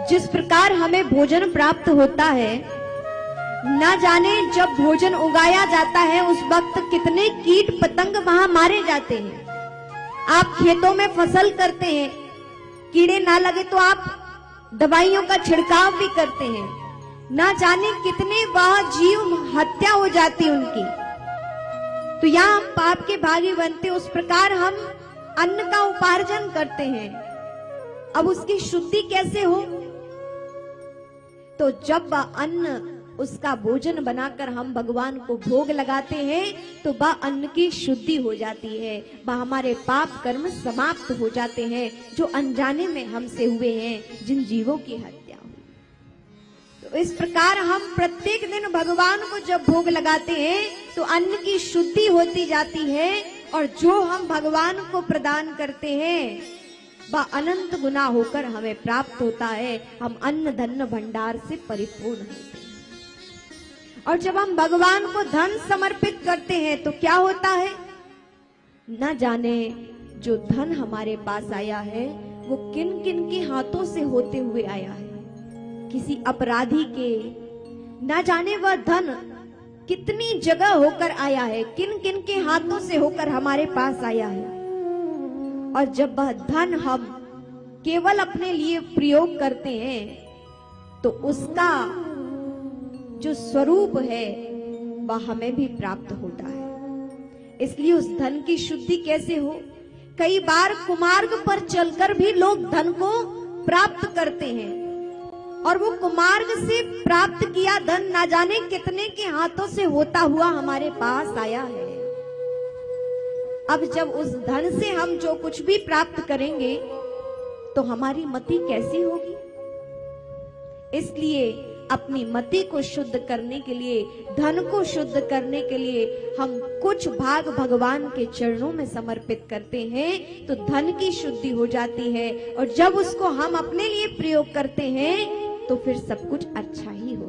जिस प्रकार हमें भोजन प्राप्त होता है, ना जाने जब भोजन उगाया जाता है उस वक्त कितने कीट पतंग वहां मारे जाते हैं। आप खेतों में फसल करते हैं, कीड़े ना लगे तो आप दवाइयों का छिड़काव भी करते हैं, ना जाने कितने वह जीव हत्या हो जाती उनकी। तो यहाँ हम पाप के भागी बनते, उस प्रकार हम अन्न का उपार्जन करते हैं। अब उसकी शुद्धि कैसे हो? तो जब वह अन्न, उसका भोजन बनाकर हम भगवान को भोग लगाते हैं तो वह अन्न की शुद्धि हो जाती है, वह हमारे पाप कर्म समाप्त हो जाते हैं जो अनजाने में हमसे हुए हैं, जिन जीवों की हत्या हुई। तो इस प्रकार हम प्रत्येक दिन भगवान को जब भोग लगाते हैं तो अन्न की शुद्धि होती जाती है, और जो हम भगवान को प्रदान करते हैं वह अनंत गुना होकर हमें प्राप्त होता है। हम अन्न धन भंडार से परिपूर्ण होते हैं। और जब हम भगवान को धन समर्पित करते हैं तो क्या होता है? न जाने जो धन हमारे पास आया है वो किन किन के हाथों से होते हुए आया है, किसी अपराधी के। न जाने वह धन कितनी जगह होकर आया है, किन किन के हाथों से होकर हमारे पास आया है। और जब वह धन हम केवल अपने लिए प्रयोग करते हैं तो उसका जो स्वरूप है वह हमें भी प्राप्त होता है। इसलिए उस धन की शुद्धि कैसे हो? कई बार कुमार्ग पर चलकर भी लोग धन को प्राप्त करते हैं, और वो कुमार्ग से प्राप्त किया धन ना जाने कितने के हाथों से होता हुआ हमारे पास आया है। अब जब उस धन से हम जो कुछ भी प्राप्त करेंगे तो हमारी मति कैसी होगी? इसलिए अपनी मति को शुद्ध करने के लिए, धन को शुद्ध करने के लिए हम कुछ भाग भगवान के चरणों में समर्पित करते हैं तो धन की शुद्धि हो जाती है, और जब उसको हम अपने लिए प्रयोग करते हैं तो फिर सब कुछ अच्छा ही हो